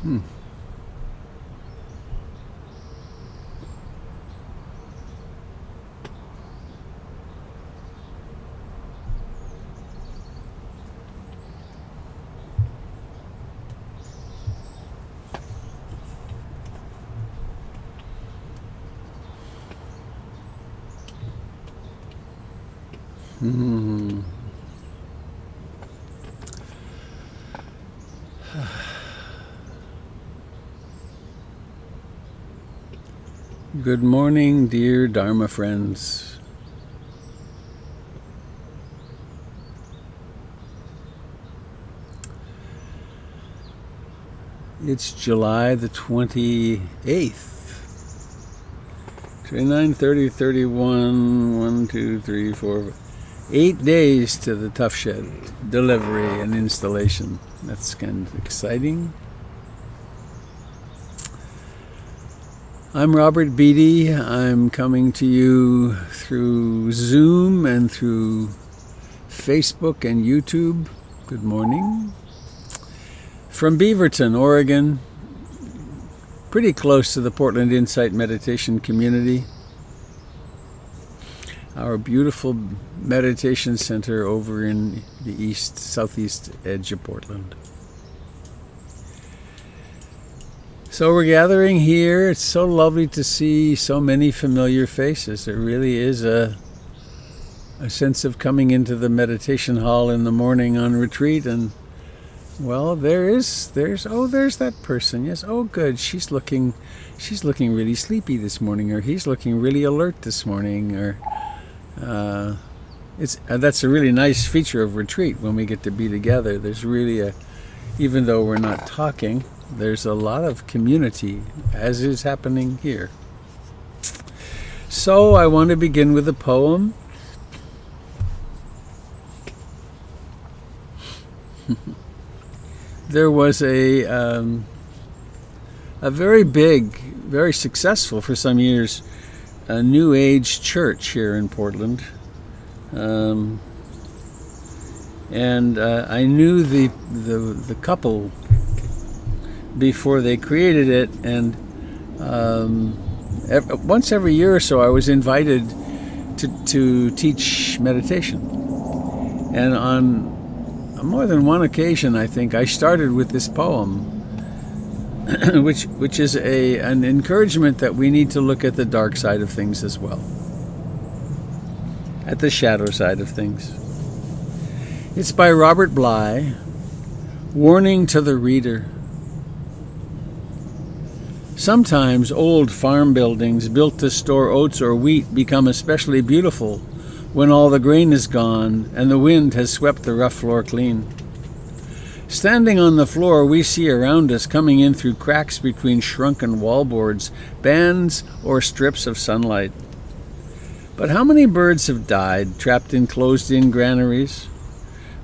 Hmm. Hmm. Good morning, dear Dharma friends. It's July the 28th. 29, 30, 31, 1, 2, 3, 4, 8 days to the Tough Shed delivery and installation. That's kind of exciting. I'm Robert Beatty. I'm coming to you through Zoom and through Facebook and YouTube. Good morning. From Beaverton, Oregon, pretty close to the Portland Insight Meditation community. Our beautiful meditation center over in the southeast edge of Portland. So we're gathering here. It's so lovely to see so many familiar faces. It really is a sense of coming into the meditation hall in the morning on retreat, and well, there's that person. Yes, oh good. She's looking really sleepy this morning, or he's looking really alert this morning, or that's a really nice feature of retreat when we get to be together. There's really even though we're not talking, there's a lot of community, as is happening here. So I want to begin with a poem. There was a very big, very successful for some years, a New Age church here in Portland. And I knew the couple before they created it, and once every year or so I was invited to teach meditation. And on more than one occasion, I think, I started with this poem, which is an encouragement that we need to look at the dark side of things as well, at the shadow side of things. It's by Robert Bly. Warning to the reader. Sometimes old farm buildings built to store oats or wheat become especially beautiful when all the grain is gone and the wind has swept the rough floor clean. Standing on the floor, we see around us, coming in through cracks between shrunken wallboards, bands or strips of sunlight. But how many birds have died, trapped in closed-in granaries?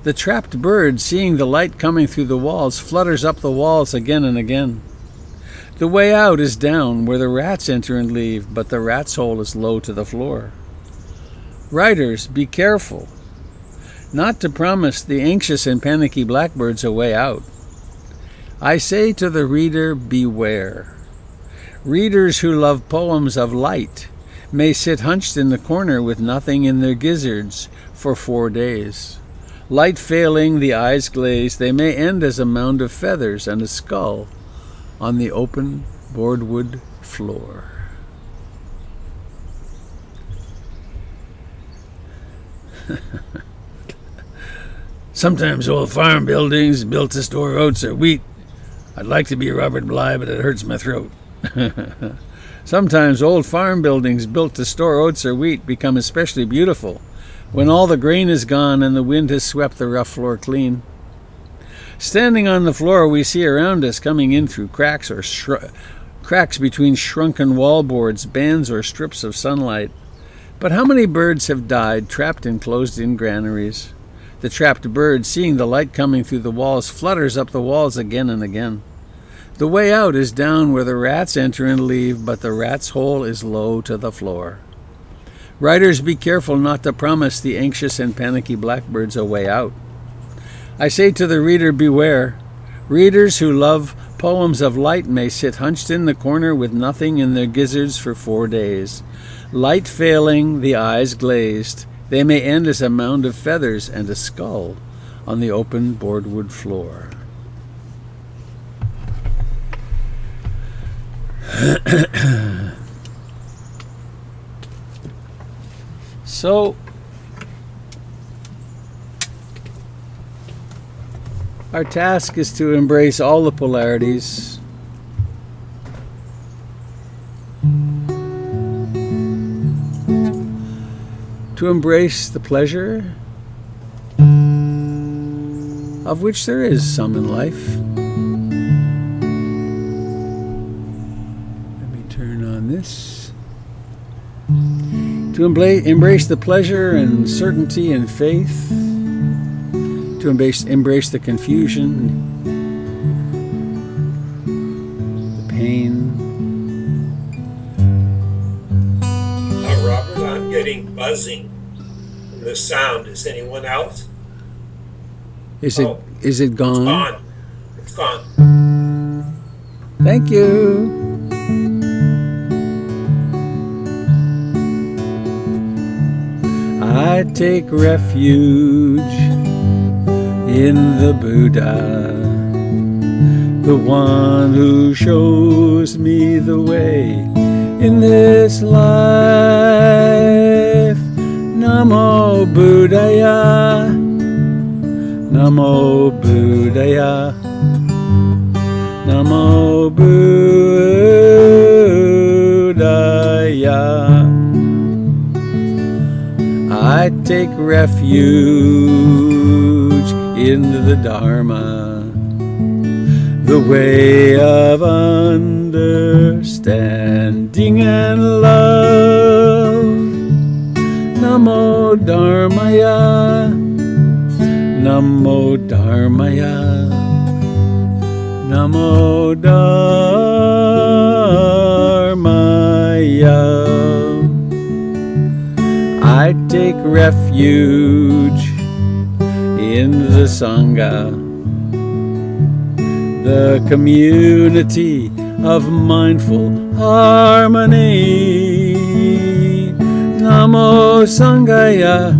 The trapped bird, seeing the light coming through the walls, flutters up the walls again and again. The way out is down, where the rats enter and leave, but the rat's hole is low to the floor. Writers, be careful not to promise the anxious and panicky blackbirds a way out. I say to the reader, beware. Readers who love poems of light may sit hunched in the corner with nothing in their gizzards for 4 days. Light failing, the eyes glazed, they may end as a mound of feathers and a skull on the open boardwood floor. Sometimes old farm buildings built to store oats or wheat. I'd like to be Robert Bly, but it hurts my throat. Sometimes old farm buildings built to store oats or wheat become especially beautiful when all the grain is gone and the wind has swept the rough floor clean. Standing on the floor, we see around us, coming in through cracks or cracks between shrunken wallboards, bands or strips of sunlight. But how many birds have died, trapped in closed-in granaries? The trapped bird, seeing the light coming through the walls, flutters up the walls again and again. The way out is down, where the rats enter and leave, but the rat's hole is low to the floor. Writers, be careful not to promise the anxious and panicky blackbirds a way out. I say to the reader, beware. Readers who love Poems of light may sit hunched in the corner with nothing in their gizzards for 4 days. Light failing, the eyes glazed, they may end as a mound of feathers and a skull on the open boardwood floor. So, our task is to embrace all the polarities, to embrace the pleasure, of which there is some in life. Let me turn on this. To embrace the pleasure and certainty and faith, to embrace the confusion, the pain. Robert, I'm getting buzzing from the sound. Is anyone else? Is it gone? It's gone. Thank you. I take refuge in the Buddha, the one who shows me the way in this life. Namo Buddhaya, Namo Buddhaya, Namo Buddhaya. I take refuge in the Dharma, the way of understanding and love. Namo Dharmaya, Namo Dharmaya, Namo Dharmaya. I take refuge in the Sangha, the community of mindful harmony. Namo Sanghaya,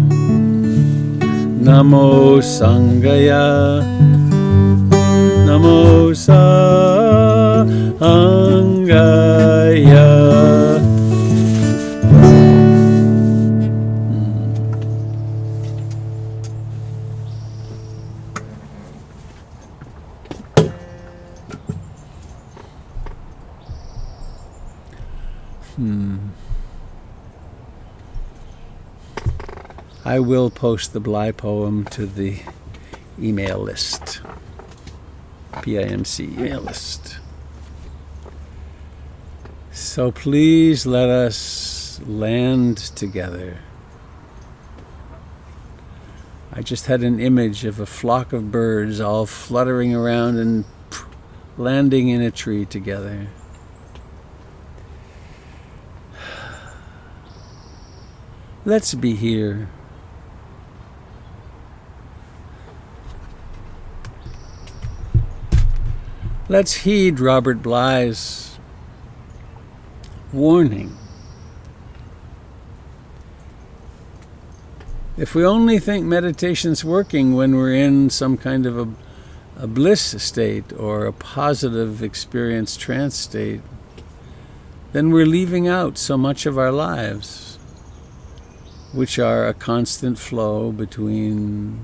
Namo Sanghaya, Namo Sanghaya. I will post the Bly poem to the email list, PIMC email list. So please let us land together. I just had an image of a flock of birds all fluttering around and landing in a tree together. Let's be here. Let's heed Robert Bly's warning. If we only think meditation's working when we're in some kind of a bliss state or a positive experience trance state, then we're leaving out so much of our lives, which are a constant flow between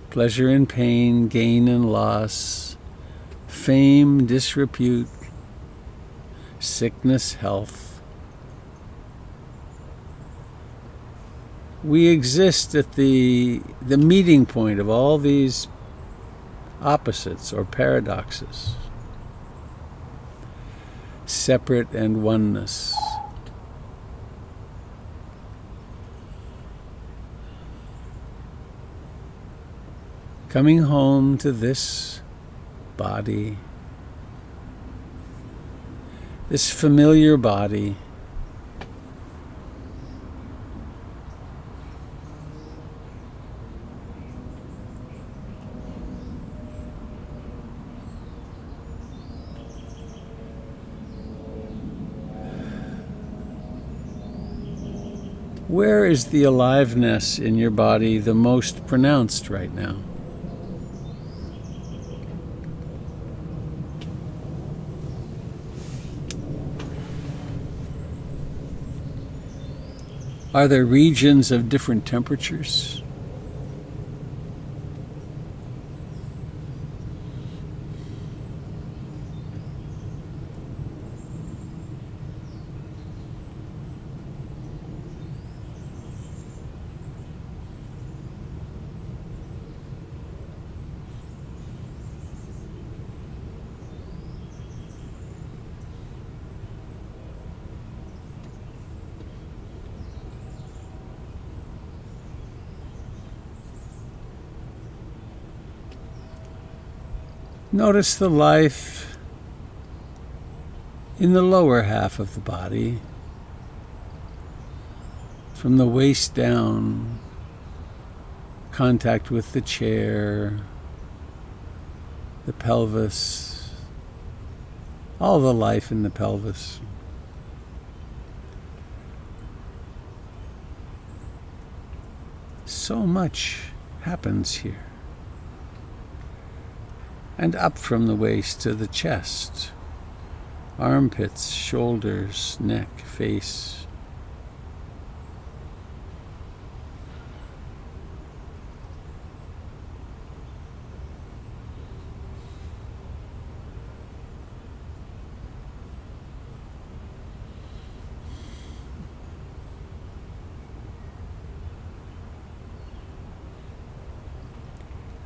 pleasure and pain, gain and loss, fame, disrepute, sickness, health. We exist at the meeting point of all these opposites or paradoxes, separate and oneness. Coming home to this body, this familiar body, Where is the aliveness in your body the most pronounced right now? Are there regions of different temperatures? Notice the life in the lower half of the body, from the waist down, contact with the chair, the pelvis, all the life in the pelvis. So much happens here. And up from the waist to the chest, armpits, shoulders, neck, face.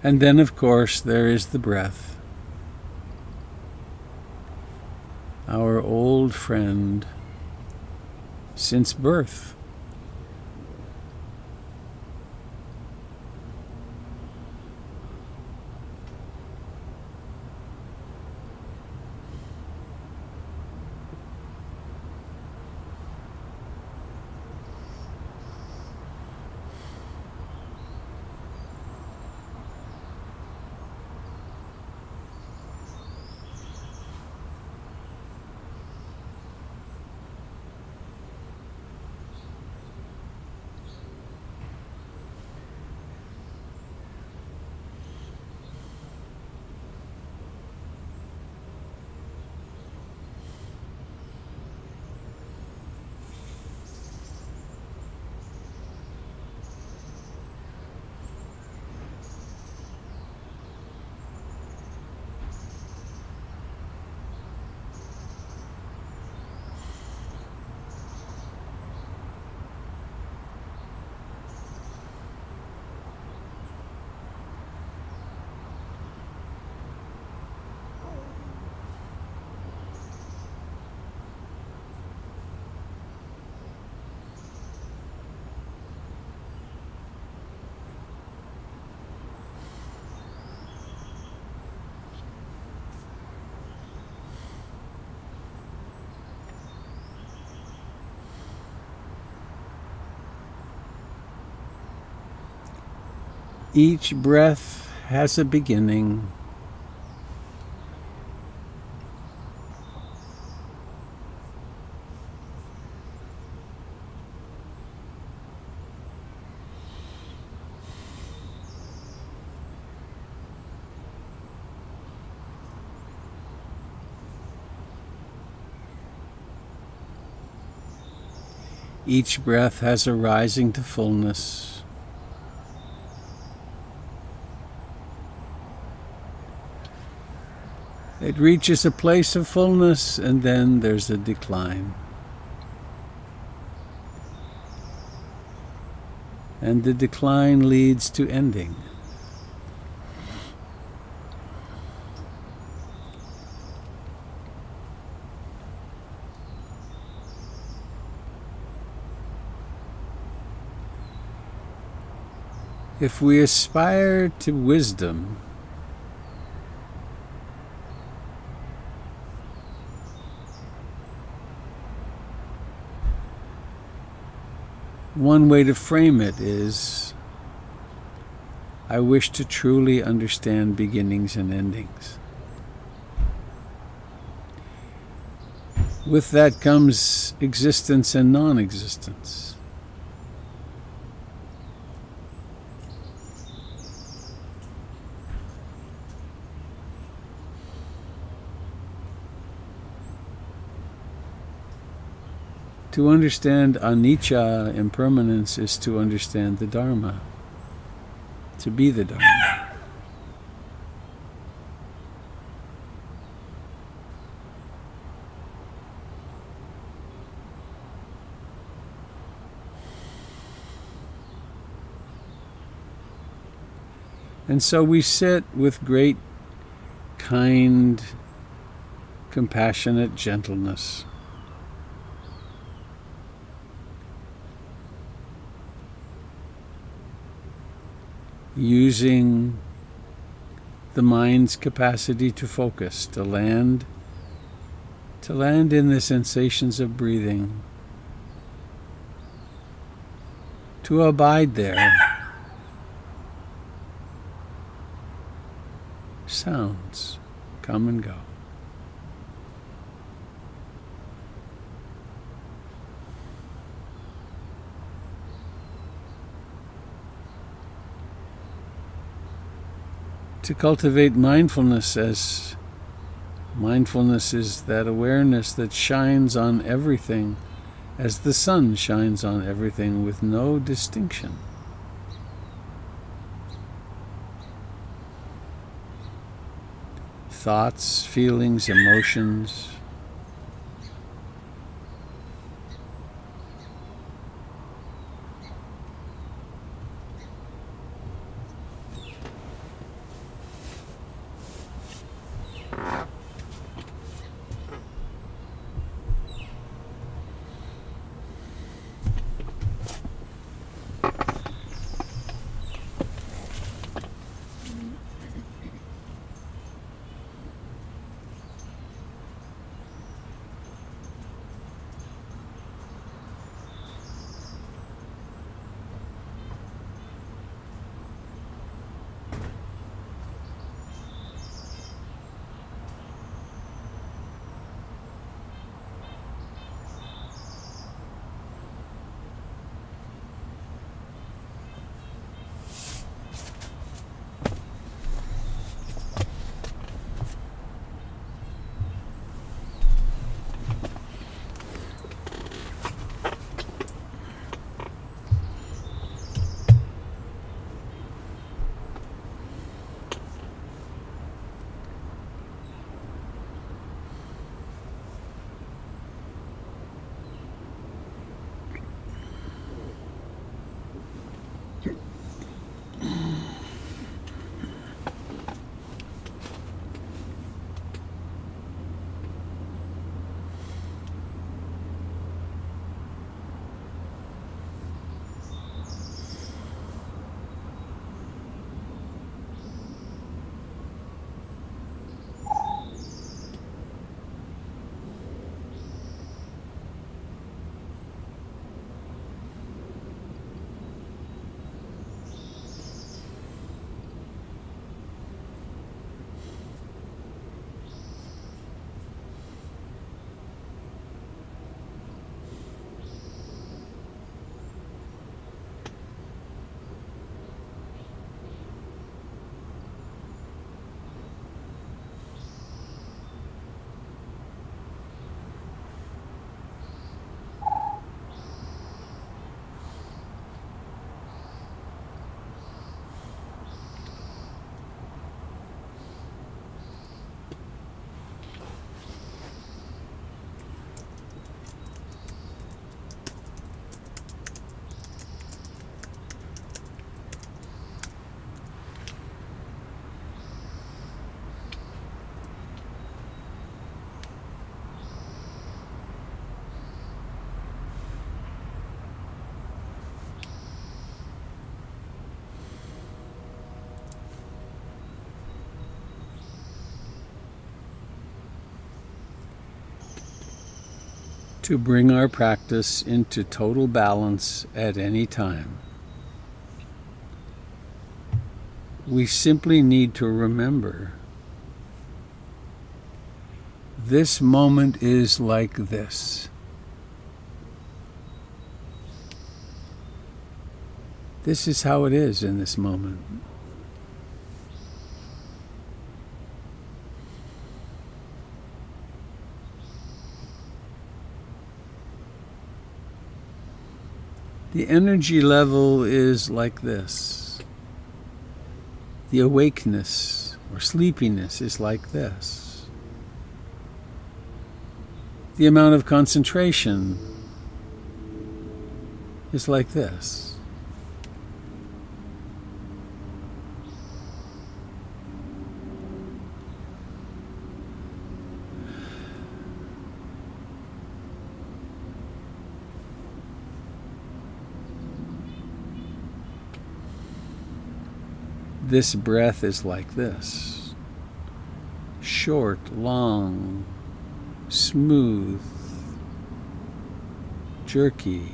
And then, of course, there is the breath. Our old friend since birth. Each breath has a beginning. Each breath has a rising to fullness. It reaches a place of fullness, and then there's a decline. And the decline leads to ending. If we aspire to wisdom, one way to frame it is, I wish to truly understand beginnings and endings. With that comes existence and non-existence. To understand anicca, impermanence, is to understand the Dharma, to be the Dharma. And so we sit with great, kind, compassionate gentleness. Using the mind's capacity to focus, to land in the sensations of breathing, to abide there. Sounds come and go. To cultivate mindfulness, as mindfulness is that awareness that shines on everything as the sun shines on everything with no distinction. Thoughts, feelings, emotions. To bring our practice into total balance at any time, we simply need to remember this moment is like this. This is how it is in this moment. The energy level is like this. The awakeness or sleepiness is like this. The amount of concentration is like this. This breath is like this. Short, long, smooth, jerky.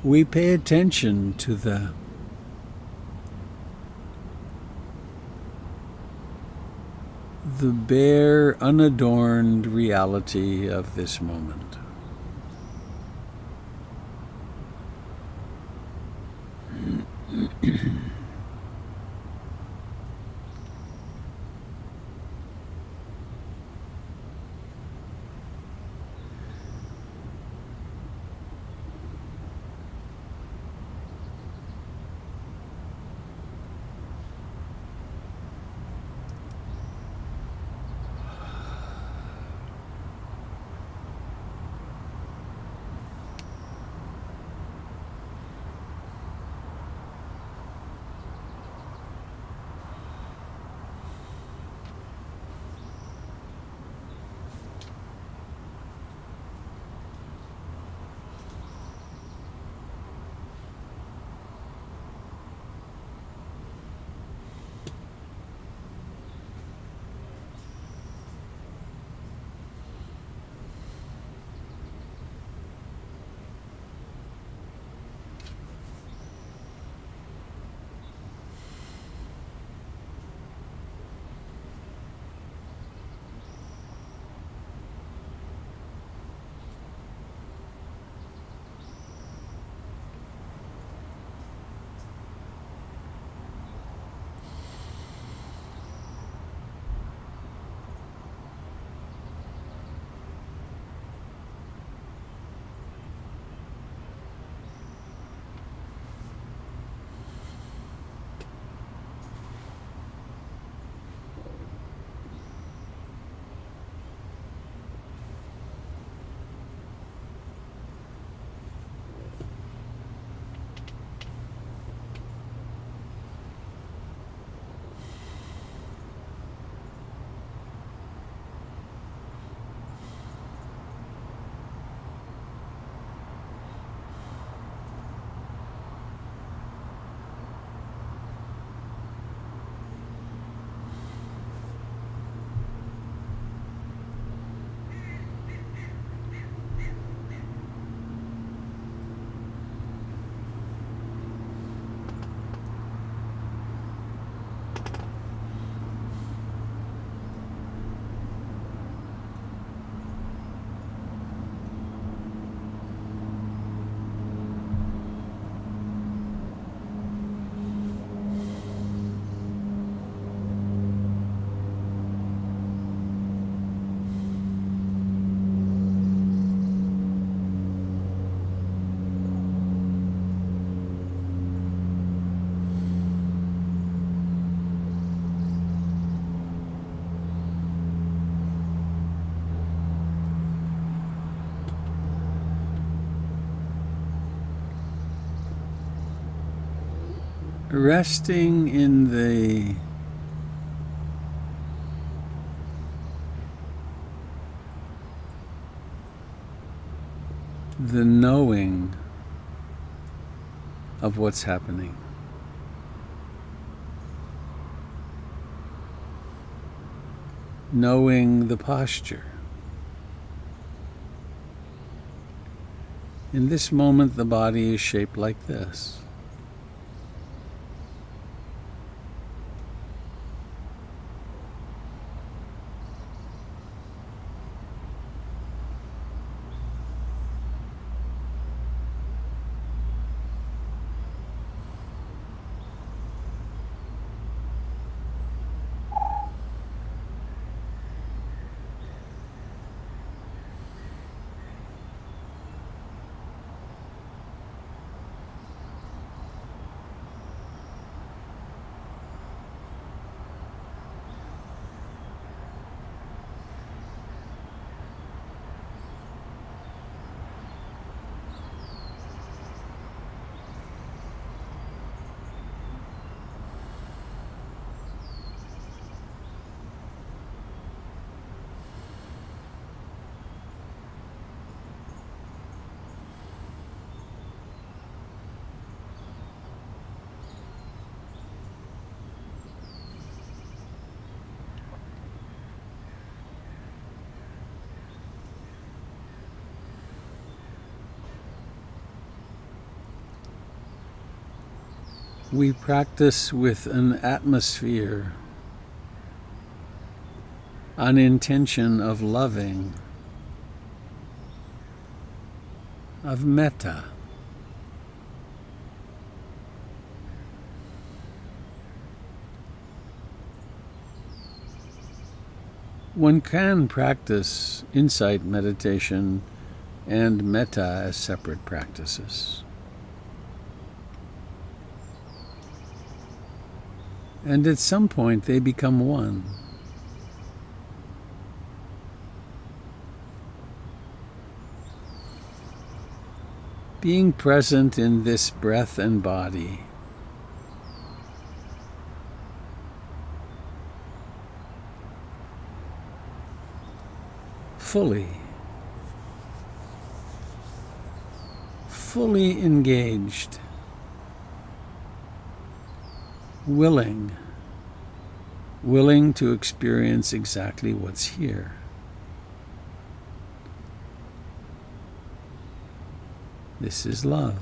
We pay attention to the bare, unadorned reality of this moment. Resting in the knowing of what's happening. Knowing the posture. In this moment, the body is shaped like this. We practice with an atmosphere, an intention of loving, of metta. One can practice insight meditation and metta as separate practices. And at some point they become one. Being present in this breath and body, fully engaged, willing to experience exactly what's here. This is love.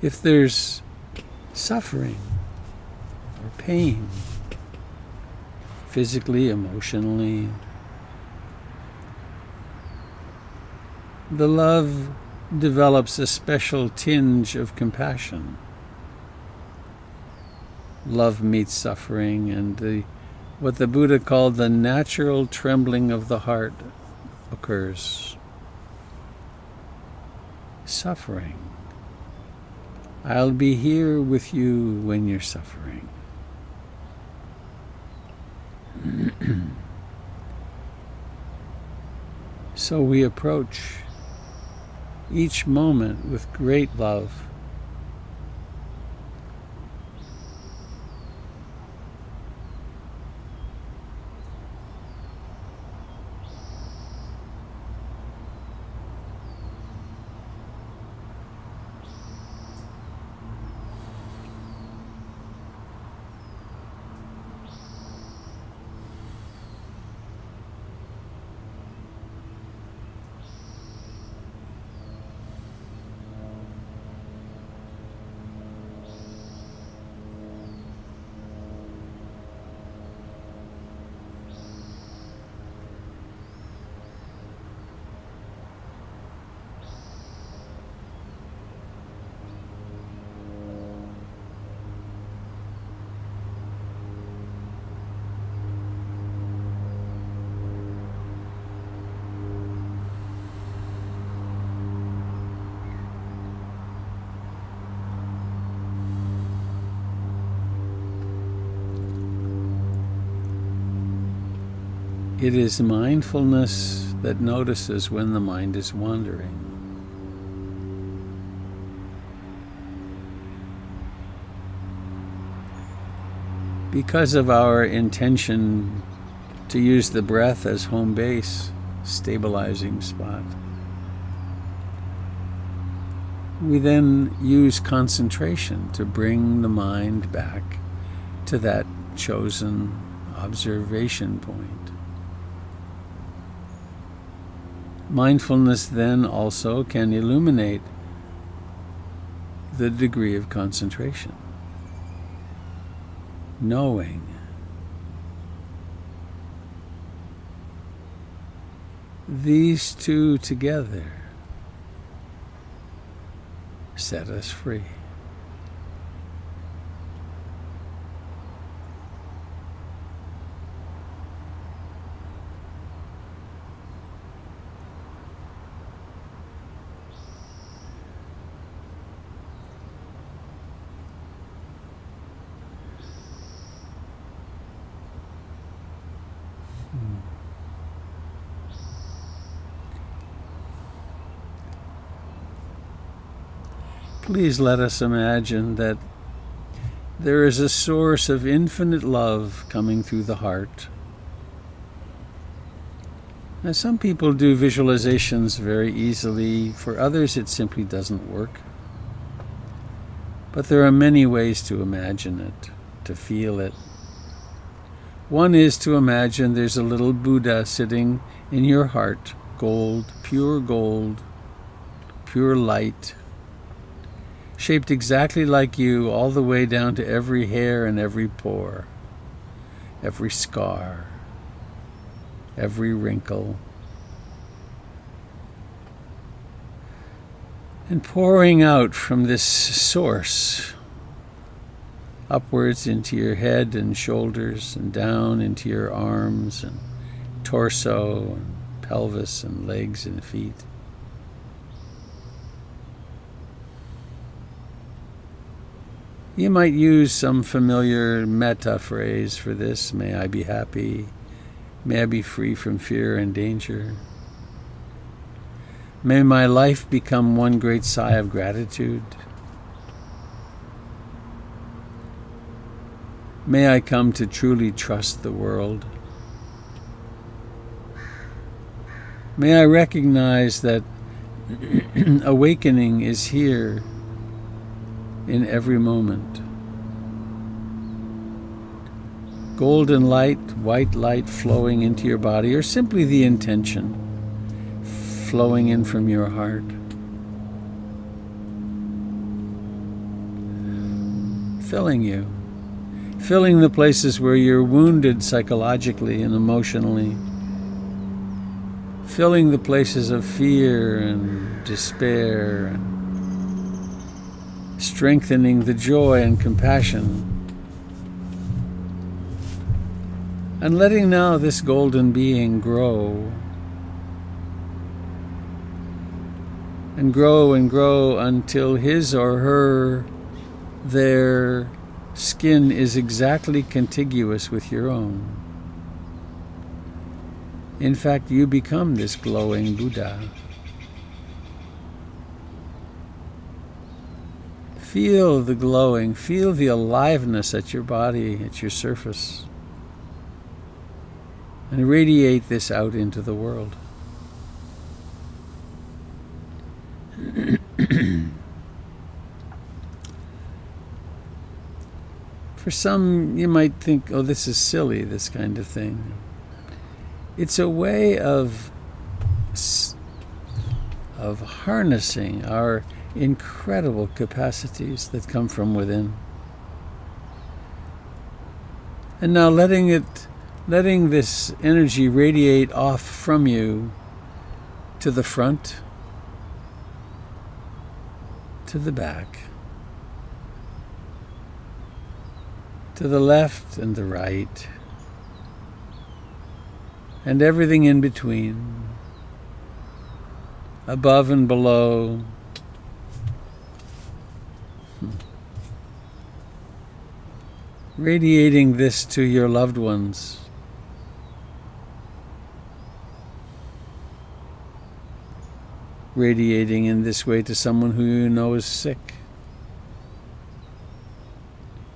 If there's suffering or pain, physically, emotionally, the love develops a special tinge of compassion. Love meets suffering, and what the Buddha called the natural trembling of the heart occurs. Suffering. I'll be here with you when you're suffering. So we approach each moment with great love. It is mindfulness that notices when the mind is wandering. Because of our intention to use the breath as home base, stabilizing spot, we then use concentration to bring the mind back to that chosen observation point. Mindfulness then also can illuminate the degree of concentration, knowing these two together set us free. Please let us imagine that there is a source of infinite love coming through the heart. Now, some people do visualizations very easily. For others, it simply doesn't work. But there are many ways to imagine it, to feel it. One is to imagine there's a little Buddha sitting in your heart gold, pure light, shaped exactly like you, all the way down to every hair and every pore, every scar, every wrinkle. And pouring out from this source, upwards into your head and shoulders, and down into your arms and torso and pelvis and legs and feet. You might use some familiar metta phrase for this. May I be happy. May I be free from fear and danger. May my life become one great sigh of gratitude. May I come to truly trust the world. May I recognize that awakening is here in every moment. Golden light, white light flowing into your body, or simply the intention flowing in from your heart. Filling you. Filling the places where you're wounded psychologically and emotionally. Filling the places of fear and despair, and strengthening the joy and compassion. And letting now this golden being grow. And grow and grow until his or their skin is exactly contiguous with your own. In fact, you become this glowing Buddha. Feel the glowing, feel the aliveness at your body, at your surface, and radiate this out into the world. For some, you might think, oh, this is silly, this kind of thing. It's a way of harnessing our incredible capacities that come from within. And now letting this energy radiate off from you to the front, to the back, to the left and the right, and everything in between, above and below. Radiating this to your loved ones. Radiating in this way to someone who you know is sick,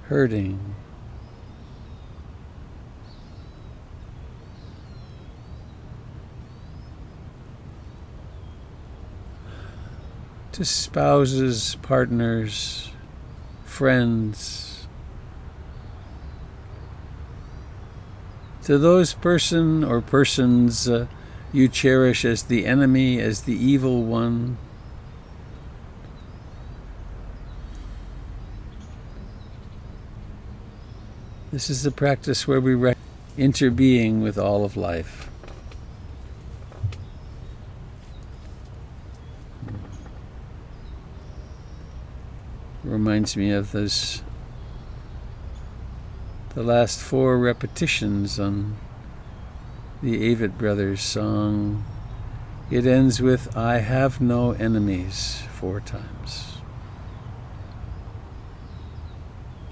hurting. To spouses, partners, friends, to those person or persons you cherish as the enemy, as the evil one. This is the practice where we interbeing with all of life. Reminds me of the last 4 repetitions on the Avett Brothers song. It ends with, I have no enemies, 4 times.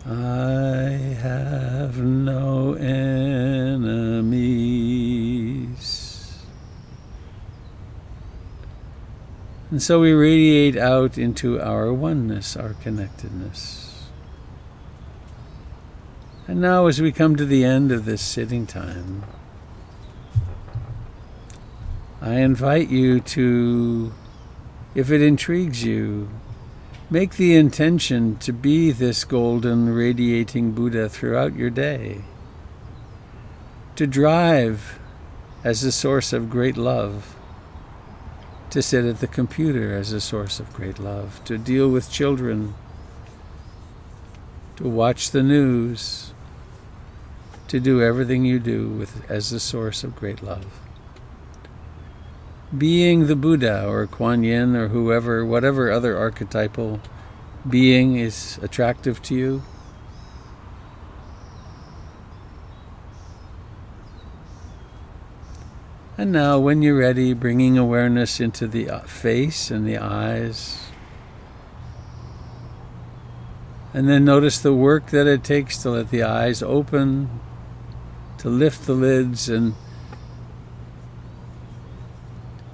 I have no enemies. And so we radiate out into our oneness, our connectedness. And now as we come to the end of this sitting time, I invite you to, if it intrigues you, make the intention to be this golden radiating Buddha throughout your day. To drive as a source of great love to sit at the computer as a source of great love, to deal with children, to watch the news, to do everything you do as a source of great love. Being the Buddha or Kuan Yin or whatever other archetypal being is attractive to you, and now, when you're ready, bringing awareness into the face and the eyes. And then notice the work that it takes to let the eyes open, to lift the lids, and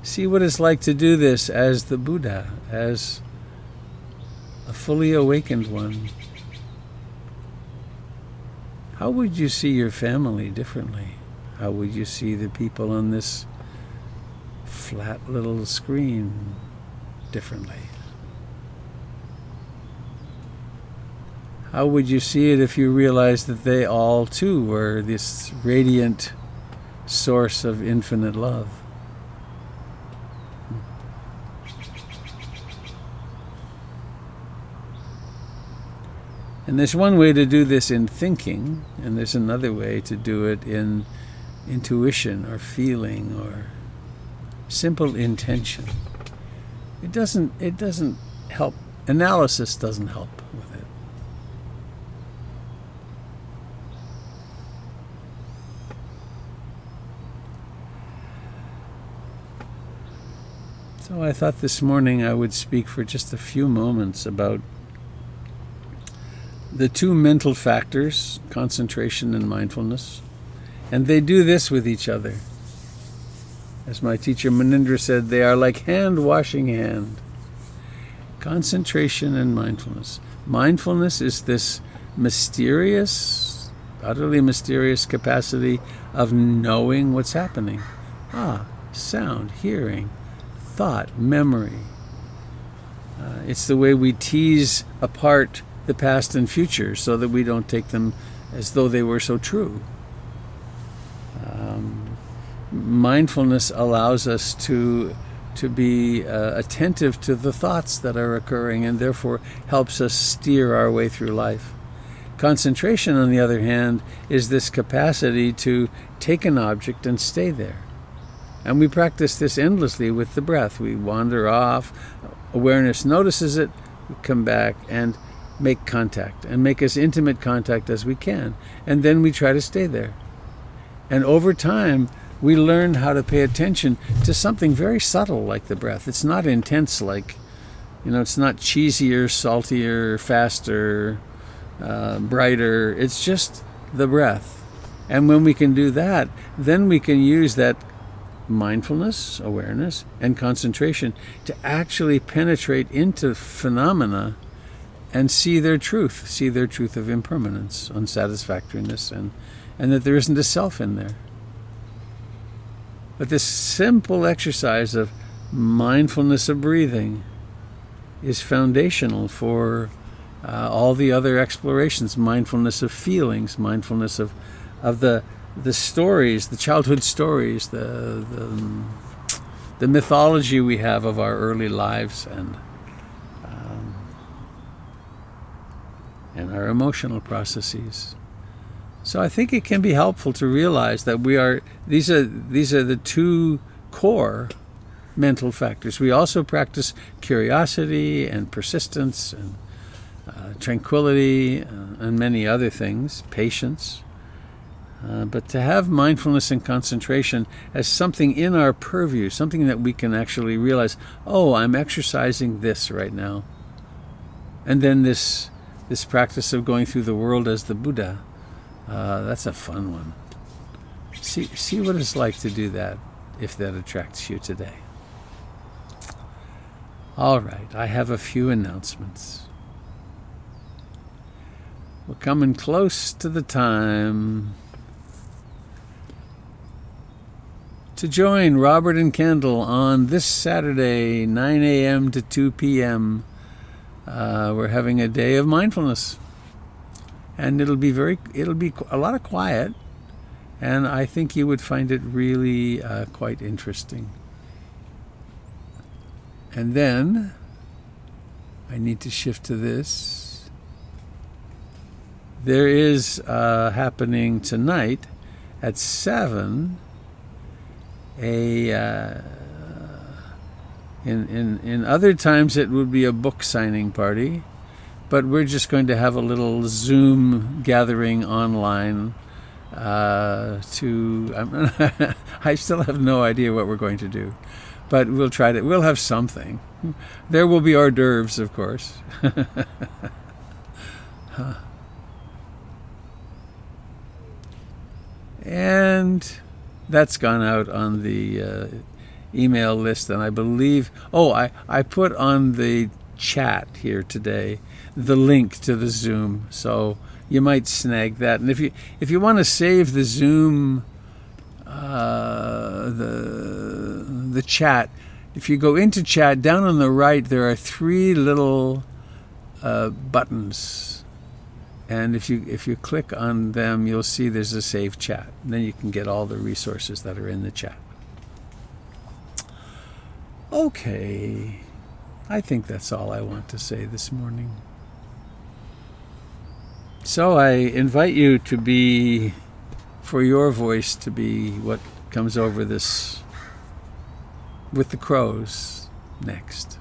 see what it's like to do this as the Buddha, as a fully awakened one. How would you see your family differently? How would you see the people on this flat little screen differently? How would you see it if you realized that they all too were this radiant source of infinite love? And there's one way to do this in thinking, and there's another way to do it in intuition or feeling or simple intention. It doesn't help. Analysis doesn't help with it. So I thought this morning I would speak for just a few moments about the two mental factors, concentration and mindfulness. And they do this with each other. As my teacher Munindra said, they are like hand washing hand. Concentration and mindfulness. Mindfulness is this mysterious, utterly mysterious capacity of knowing what's happening. Sound, hearing, thought, memory. It's the way we tease apart the past and future so that we don't take them as though they were so true. Mindfulness allows us to be attentive to the thoughts that are occurring, and therefore helps us steer our way through life. Concentration, on the other hand, is this capacity to take an object and stay there. And we practice this endlessly with the breath. We wander off, awareness notices it, we come back and make contact, and make as intimate contact as we can. And then we try to stay there. And over time, we learn how to pay attention to something very subtle like the breath. It's not intense like, it's not cheesier, saltier, faster, brighter. It's just the breath. And when we can do that, then we can use that mindfulness, awareness, and concentration to actually penetrate into phenomena and see their truth of impermanence, unsatisfactoriness, and that there isn't a self in there. But this simple exercise of mindfulness of breathing is foundational for all the other explorations. Mindfulness of feelings, mindfulness of the stories, the childhood stories, the mythology we have of our early lives, and our emotional processes. So I think it can be helpful to realize that these are the two core mental factors. We also practice curiosity and persistence and tranquility and many other things, patience. But to have mindfulness and concentration as something in our purview, something that we can actually realize, I'm exercising this right now. And then this practice of going through the world as the Buddha, that's a fun one. See what it's like to do that, if that attracts you today. All right, I have a few announcements. We're coming close to the time to join Robert and Kendall on this Saturday, 9 a.m. to 2 p.m. We're having a day of mindfulness. And it'll be a lot of quiet, and I think you would find it really quite interesting. And then I need to shift to this. There is happening tonight at 7 in other times it would be a book signing party, but we're just going to have a little Zoom gathering online I still have no idea what we're going to do, but we'll have something. There will be hors d'oeuvres, of course. And that's gone out on the email list, and I believe, I put on the chat here today the link to the Zoom, so you might snag that. And if you want to save the Zoom, the chat, if you go into chat, down on the right there are 3 little buttons, and if you click on them, you'll see there's a save chat, and then you can get all the resources that are in the chat. Okay, I think that's all I want to say this morning. So I invite you for your voice to be what comes over this with the crows next.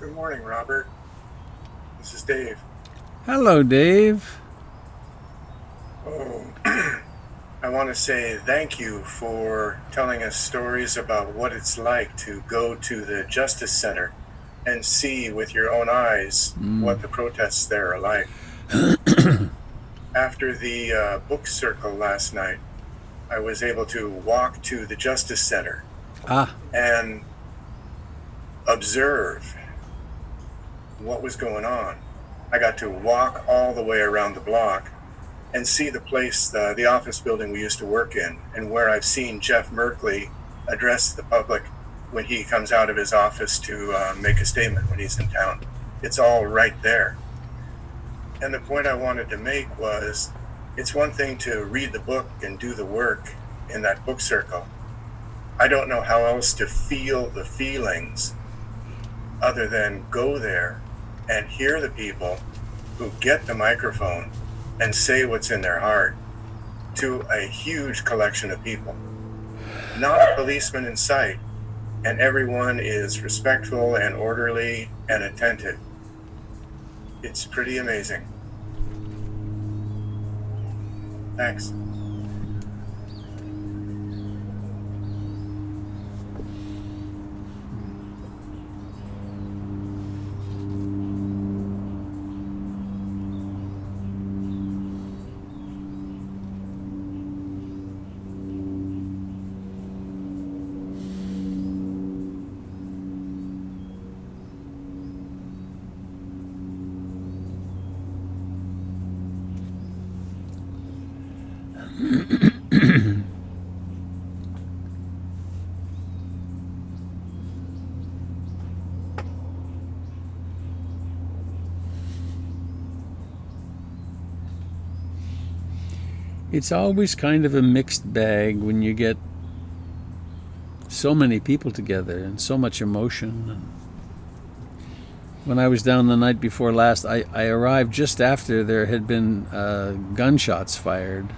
Good morning, Robert. This is Dave. Hello, Dave. Oh, I want to say thank you for telling us stories about what it's like to go to the Justice Center and see with your own eyes what the protests there are like. After the book circle last night, I was able to walk to the Justice Center and observe what was going on. I got to walk all the way around the block and see the place, the office building we used to work in, and where I've seen Jeff Merkley address the public when he comes out of his office to make a statement when he's in town. It's all right there. And the point I wanted to make was, it's one thing to read the book and do the work in that book circle. I don't know how else to feel the feelings other than go there and hear the people who get the microphone and say what's in their heart to a huge collection of people. not a policeman in sight, and everyone is respectful and orderly and attentive. It's pretty amazing. Thanks. It's always kind of a mixed bag when you get so many people together and so much emotion. When I was down the night before last, I arrived just after there had been gunshots fired.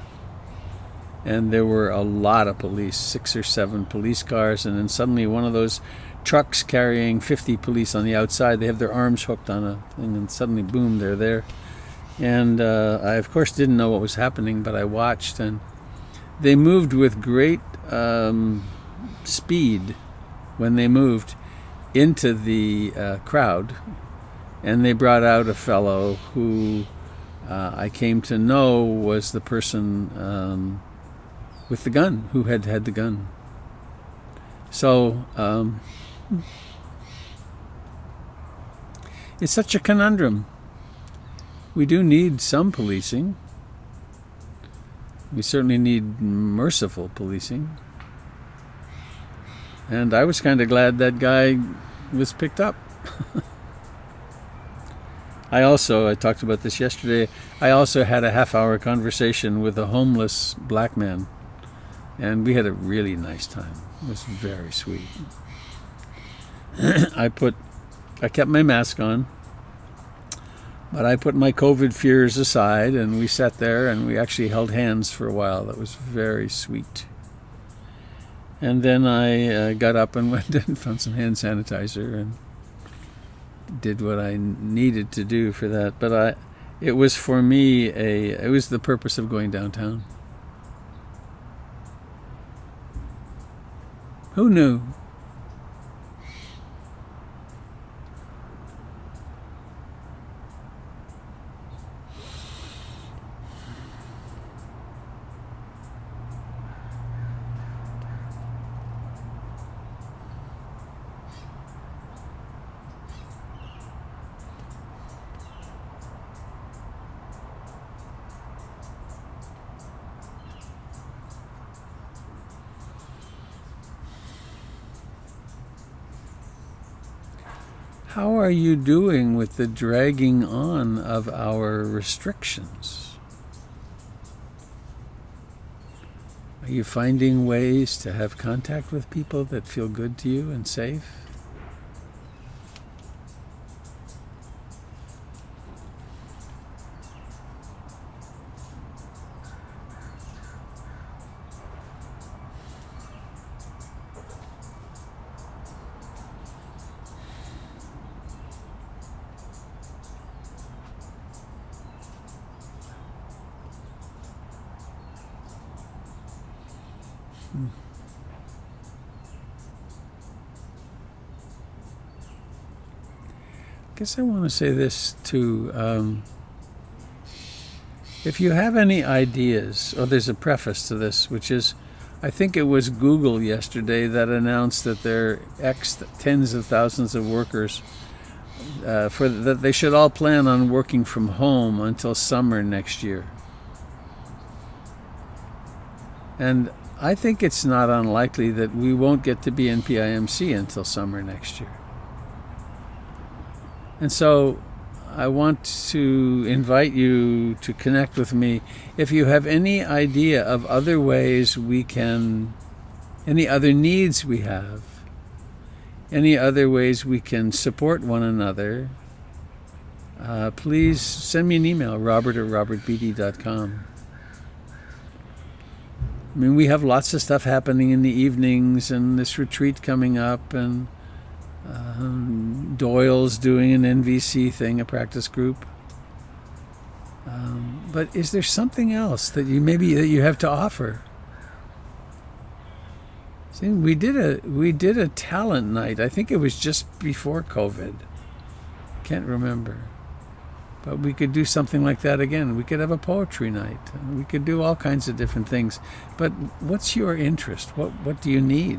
And there were a lot of police, 6 or 7 police cars, and then suddenly one of those trucks carrying 50 police on the outside, they have their arms hooked on a thing, and suddenly, boom, they're there. And I, of course, didn't know what was happening, but I watched, and they moved with great speed when they moved into the crowd, and they brought out a fellow who I came to know was the person with the gun, who had the gun. So it's such a conundrum. We do need some policing. We certainly need merciful policing. And I was kind of glad that guy was picked up. I talked about this yesterday, I also had a half-hour conversation with a homeless black man. And we had a really nice time. It was very sweet. I kept my mask on, but I put my COVID fears aside, and we sat there and we actually held hands for a while. That was very sweet. And then I got up and went and found some hand sanitizer and did what I needed to do for that. But it was for me it was the purpose of going downtown. Who knew? How are you doing with the dragging on of our restrictions? Are you finding ways to have contact with people that feel good to you and safe? I guess I want to say this too. If you have any ideas, there's a preface to this, which is, I think it was Google yesterday that announced that their tens of thousands of workers, that they should all plan on working from home until summer next year. And I think it's not unlikely that we won't get to be in PIMC until summer next year. And so I want to invite you to connect with me if you have any idea of other ways we can, any other needs we have, any other ways we can support one another. Please send me an email, robert@robertbeatty.com. I mean, we have lots of stuff happening in the evenings, and this retreat coming up, and Doyle's doing an NVC thing, a practice group. But is there something else that you have to offer? See, we did a talent night. I think it was just before COVID. Can't remember. But we could do something like that again. We could have a poetry night. We could do all kinds of different things. But what's your interest? What do you need?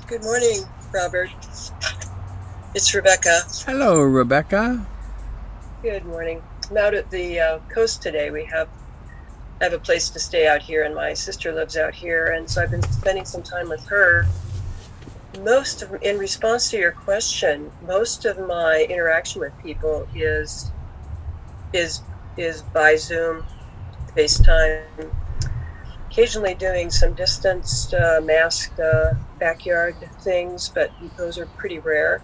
Good morning, Robert. It's Rebecca. Hello, Rebecca. Good morning. I'm out at the coast today. I have a place to stay out here, and my sister lives out here, and so I've been spending some time with her. In response to your question, most of my interaction with people is by Zoom, FaceTime. Occasionally doing some distanced, masked backyard things, but those are pretty rare.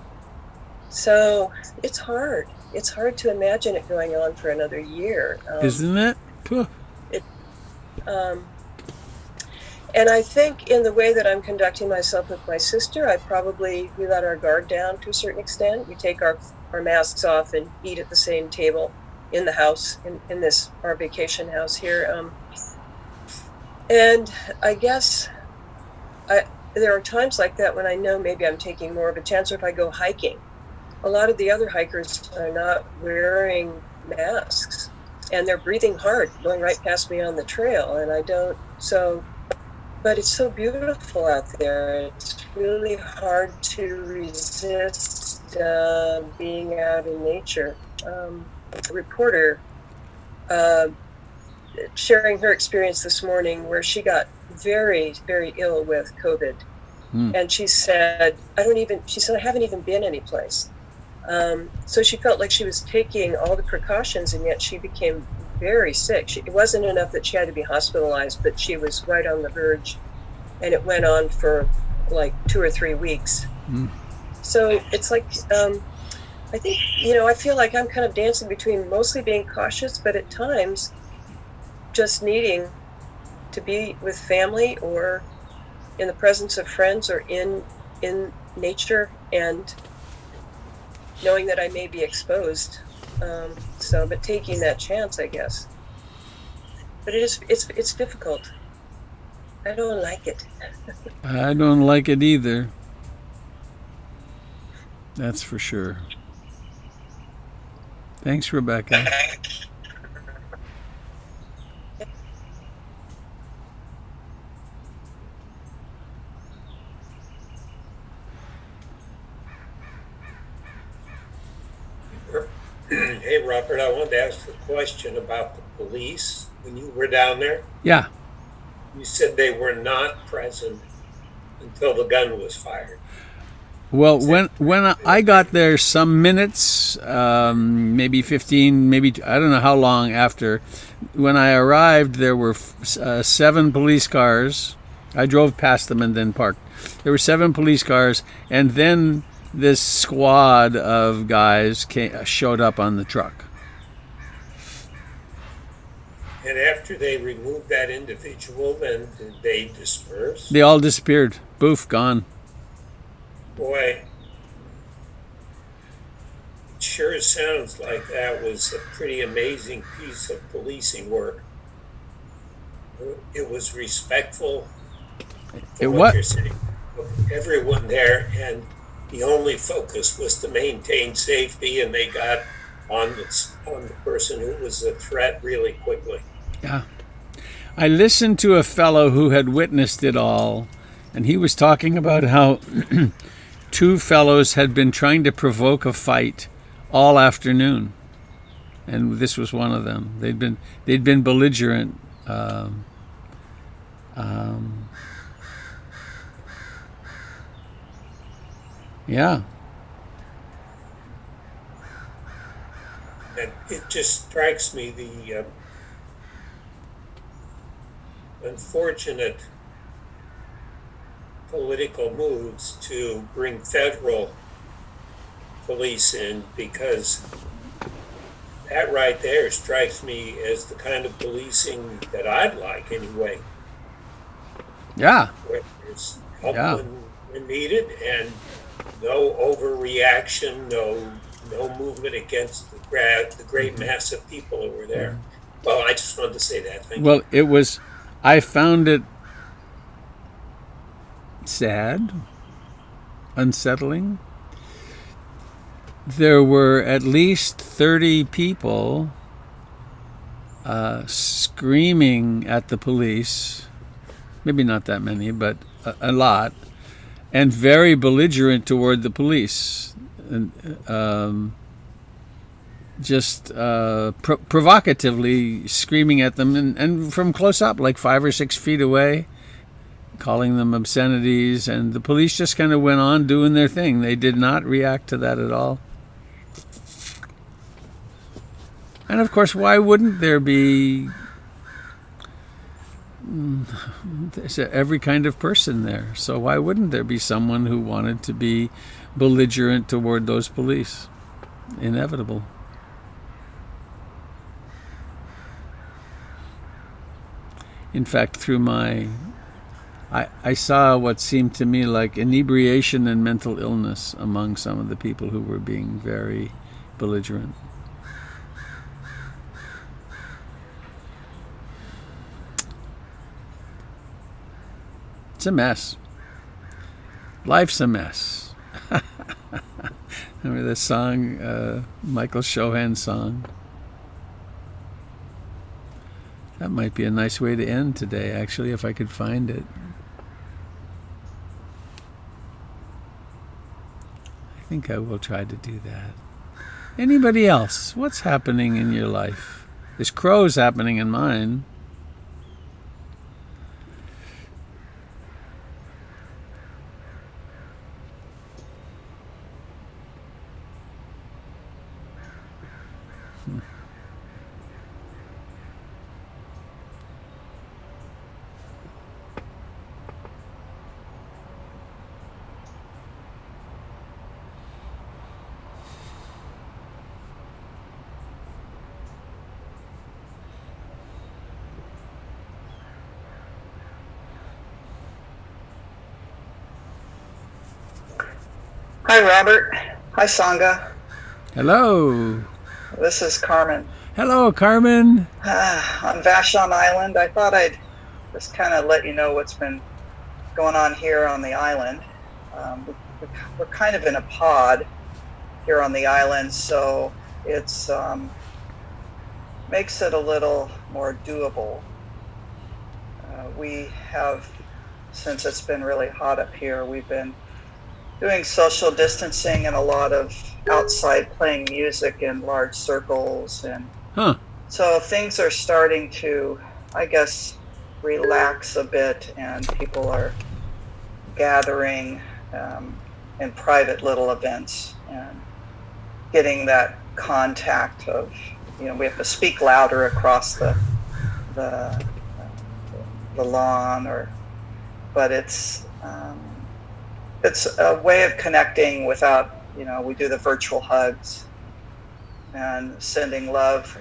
So it's hard. It's hard to imagine it going on for another year. Isn't it? And I think in the way that I'm conducting myself with my sister, we let our guard down to a certain extent. We take our masks off and eat at the same table in the house, in our vacation house here. And I guess there are times like that when I know maybe I'm taking more of a chance, or if I go hiking. A lot of the other hikers are not wearing masks, and they're breathing hard, going right past me on the trail, and I don't. But it's so beautiful out there. It's really hard to resist being out in nature. A reporter sharing her experience this morning where she got very, very ill with COVID. And she said, I haven't even been anyplace. So she felt like she was taking all the precautions, and yet she became very sick. It wasn't enough that she had to be hospitalized, but she was right on the verge, and it went on for like 2 or 3 weeks. So it's like, I think, I feel like I'm kind of dancing between mostly being cautious, but at times just needing to be with family or in the presence of friends or in nature, and knowing that I may be exposed. But taking that chance, I guess. But it's difficult. I don't like it. I don't like it either. That's for sure. Thanks, Rebecca. Hey, Robert, I wanted to ask a question about the police. When you were down there, Yeah. you said they were not present until the gun was fired. Well, when I got there, some minutes, maybe 15, maybe I don't know how long after, when I arrived, there were 7 police cars. I drove past them and then parked. There were 7 police cars, and then this squad of guys showed up on the truck. And after they removed that individual, then did they disperse? They all disappeared. Boof, gone. Boy, it sure sounds like that was a pretty amazing piece of policing work. It was respectful. It what what? you're saying. Everyone there, and the only focus was to maintain safety, and they got on the person who was a threat really quickly. Yeah. I listened to a fellow who had witnessed it all, and he was talking about how two fellows had been trying to provoke a fight all afternoon, and this was one of them. They'd been belligerent. Yeah. And it just strikes me the unfortunate political moves to bring federal police in, because that right there strikes me as the kind of policing that I'd like anyway. Yeah. Where there's help when needed, and no overreaction, no movement against the great mass of people that were there. Well, I just wanted to say that. Thank you. I found it sad, unsettling. There were at least 30 people screaming at the police. Maybe not that many, but a lot, and very belligerent toward the police. And, provocatively screaming at them, and from close up, like 5 or 6 feet away, calling them obscenities, and the police just kind of went on doing their thing. They did not react to that at all. And of course, why wouldn't there be there's every kind of person there? So why wouldn't there be someone who wanted to be belligerent toward those police? Inevitable. In fact, I saw what seemed to me like inebriation and mental illness among some of the people who were being very belligerent. It's a mess. Life's a mess. Remember the song, Michael Shohan song? That might be a nice way to end today, actually, if I could find it. I think I will try to do that. Anybody else? What's happening in your life? There's crows happening in mine. Hi, Robert. Hi, Sangha. Hello. This is Carmen. Hello, Carmen. On Vashon Island. I thought I'd just kind of let you know what's been going on here on the island. We're kind of in a pod here on the island, so it's makes it a little more doable. We have, since it's been really hot up here, we've been doing social distancing and a lot of outside playing music in large circles, and so things are starting to, I guess, relax a bit, and people are gathering in private little events and getting that contact of, we have to speak louder across the lawn, but it's a way of connecting without, we do the virtual hugs and sending love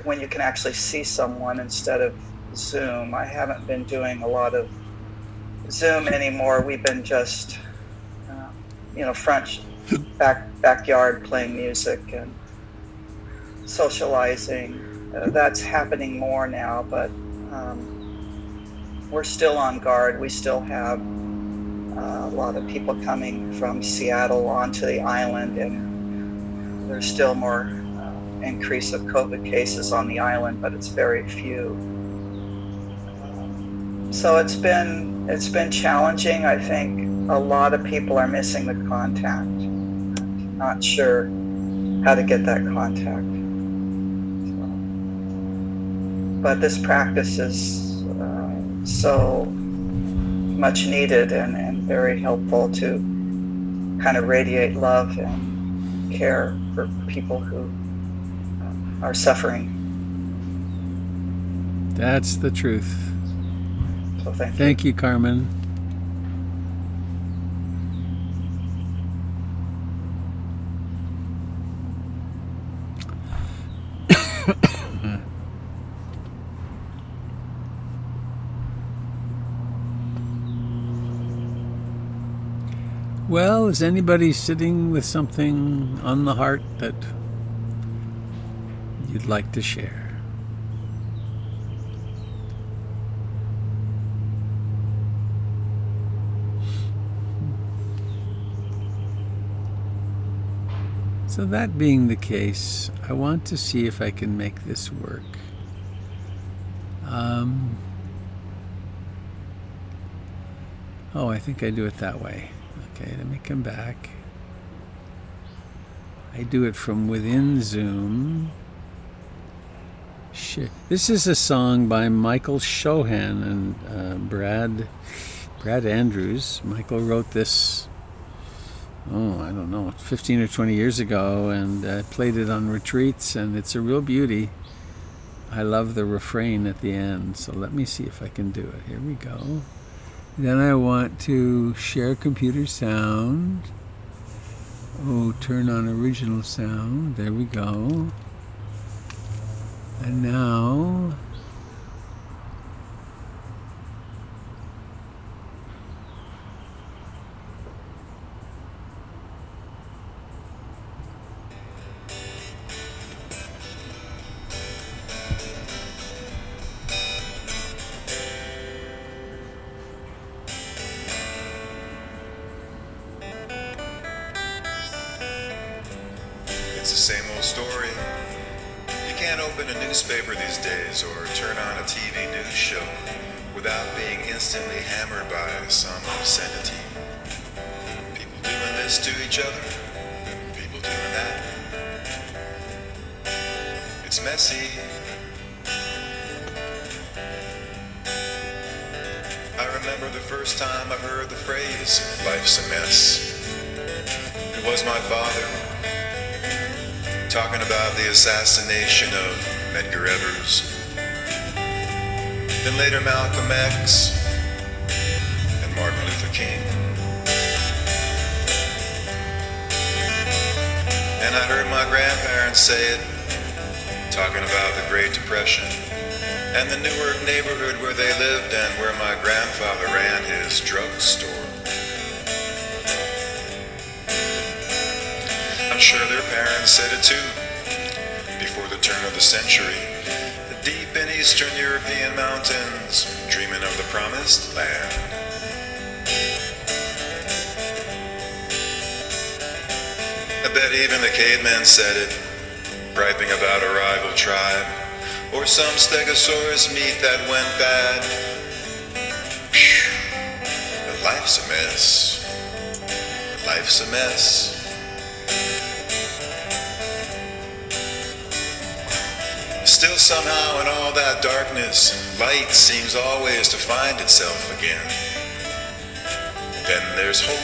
when you can actually see someone instead of Zoom. I haven't been doing a lot of Zoom anymore. We've been just, backyard playing music and socializing. That's happening more now, but we're still on guard. We still have a lot of people coming from Seattle onto the island, and there's still more increase of COVID cases on the island, but it's very few. So it's been challenging. I think a lot of people are missing the contact. Not sure how to get that contact. But this practice is so much needed and very helpful to kind of radiate love and care for people who are suffering. That's the truth. So thank you. Thank you, Carmen. Well, is anybody sitting with something on the heart that you'd like to share? So that being the case, I want to see if I can make this work. I think I do it that way. Okay, let me come back. I do it from within Zoom. Shit. This is a song by Michael Shohan and Brad Andrews. Michael wrote this, I don't know, 15 or 20 years ago, and I played it on retreats, and it's a real beauty. I love the refrain at the end, so let me see if I can do it. Here we go. Then I want to share computer sound. Turn on original sound. There we go. And now it's the same old story. You can't open a newspaper these days or turn on a TV news show without being instantly hammered by some obscenity. People doing this to each other, people doing that. It's messy. I remember the first time I heard the phrase, life's a mess. It was my father talking about the assassination of Medgar Evers, then later Malcolm X and Martin Luther King. And I heard my grandparents say it, talking about the Great Depression and the Newark neighborhood where they lived and where my grandfather ran his drugstore. I'm sure their parents said it too, before the turn of the century, deep in Eastern European mountains, dreaming of the promised land. I bet even the cavemen said it, griping about a rival tribe, or some stegosaurus meat that went bad. But life's a mess. Life's a mess. Still somehow in all that darkness, light seems always to find itself again. Then there's hope,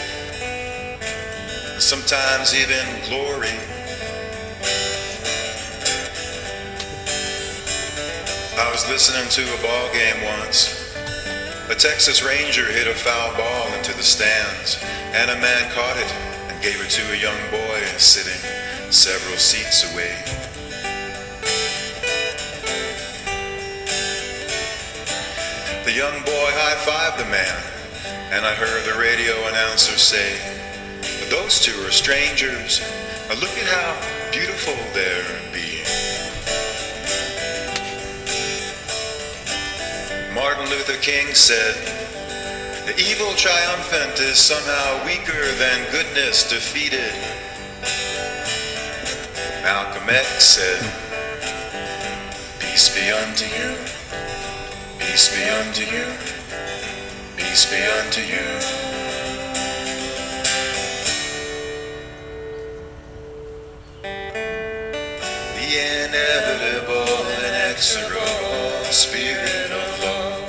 sometimes even glory. I was listening to a ball game once. A Texas Ranger hit a foul ball into the stands, and a man caught it and gave it to a young boy sitting several seats away. The young boy high-fived the man, and I heard the radio announcer say, "Those two are strangers. Look at how beautiful they're being." Martin Luther King said, "The evil triumphant is somehow weaker than goodness defeated." Malcolm X said, "Peace be unto you. Peace be unto you." Peace be unto you. The inevitable, inexorable Spirit of love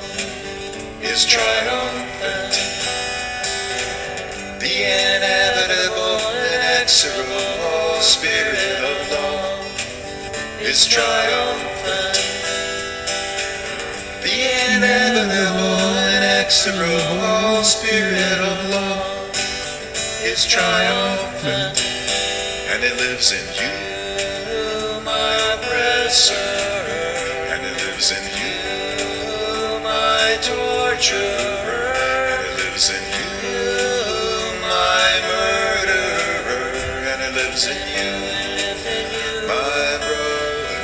is triumphant. The inevitable, inexorable Spirit of love is triumphant. The inevitable, inexorable Spirit of love is triumphant, and it lives in you, my oppressor, and it lives in you, my torturer, and it lives in you, my murderer, and it lives in you, my brother,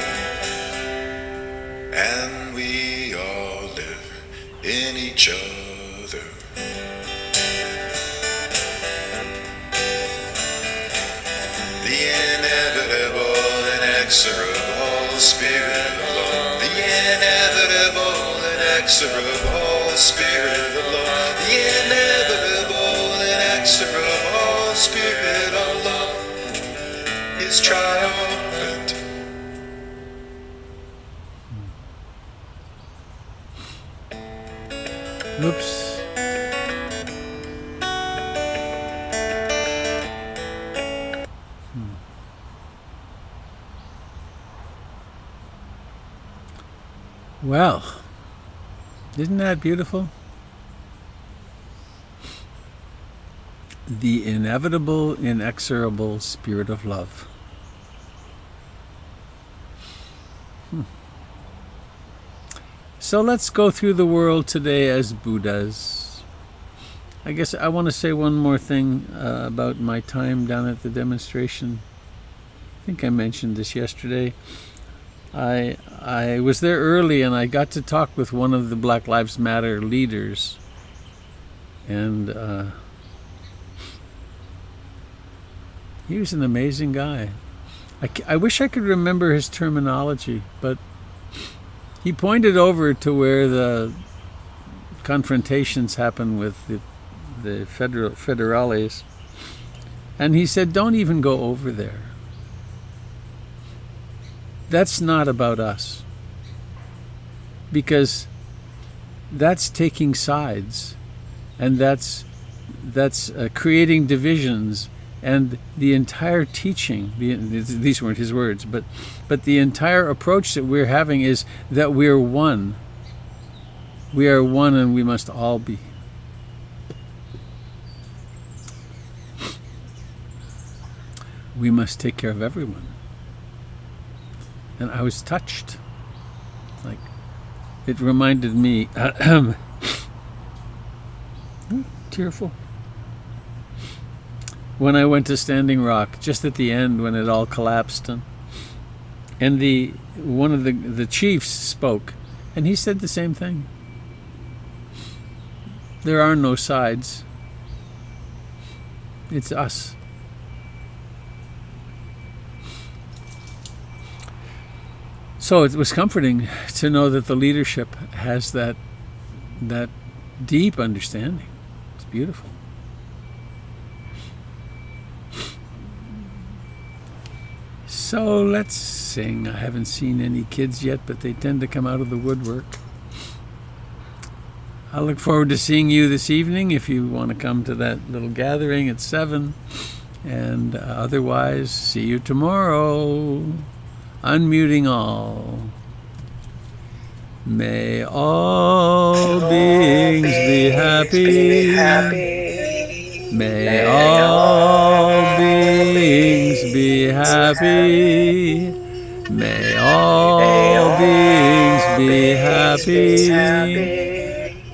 and we all live in each other. The inevitable, inexorable Spirit of love. The inevitable, inexorable Spirit of love. The inevitable, inexorable Spirit of love is triumphant. Oops. Well, isn't that beautiful? The inevitable, inexorable Spirit of love. So let's go through the world today as Buddhas. I guess I want to say one more thing about my time down at the demonstration. I think I mentioned this yesterday. I was there early and I got to talk with one of the Black Lives Matter leaders. And he was an amazing guy. I wish I could remember his terminology, but he pointed over to where the confrontations happen with the federales, and he said, don't even go over there. That's not about us, because that's taking sides, and that's creating divisions, and the entire teaching, these weren't his words, but the entire approach that we're having is that we're one. We are one, and we must all be. We must take care of everyone. And I was touched. Like, it reminded me, tearful. When I went to Standing Rock, just at the end when it all collapsed, and one of the chiefs spoke, and he said the same thing. There are no sides. It's us. So it was comforting to know that the leadership has that deep understanding. It's beautiful. So let's sing. I haven't seen any kids yet, but they tend to come out of the woodwork. I look forward to seeing you this evening if you want to come to that little gathering at 7. And otherwise, see you tomorrow. Unmuting all. May all beings be happy. May all beings be happy. May all beings be happy.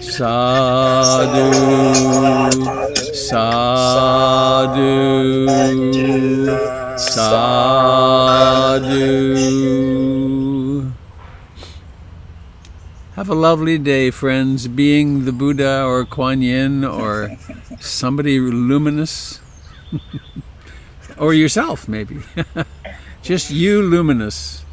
Sadhu, sadhu, sadhu. Have a lovely day, friends, being the Buddha or Kuan Yin or somebody luminous. Or yourself, maybe. Just you luminous.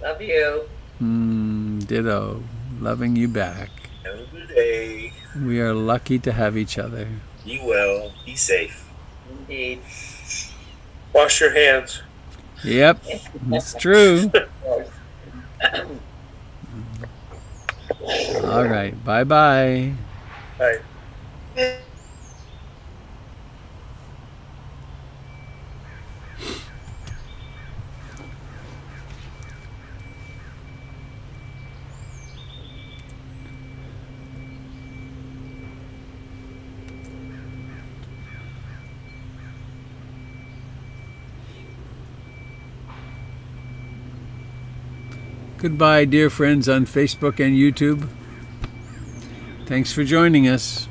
Love you. Ditto. Loving you back. Have a good day. We are lucky to have each other. Be well. Be safe. Indeed. Wash your hands. Yep, it's true. All right, bye-bye. Bye. Goodbye, dear friends on Facebook and YouTube. Thanks for joining us.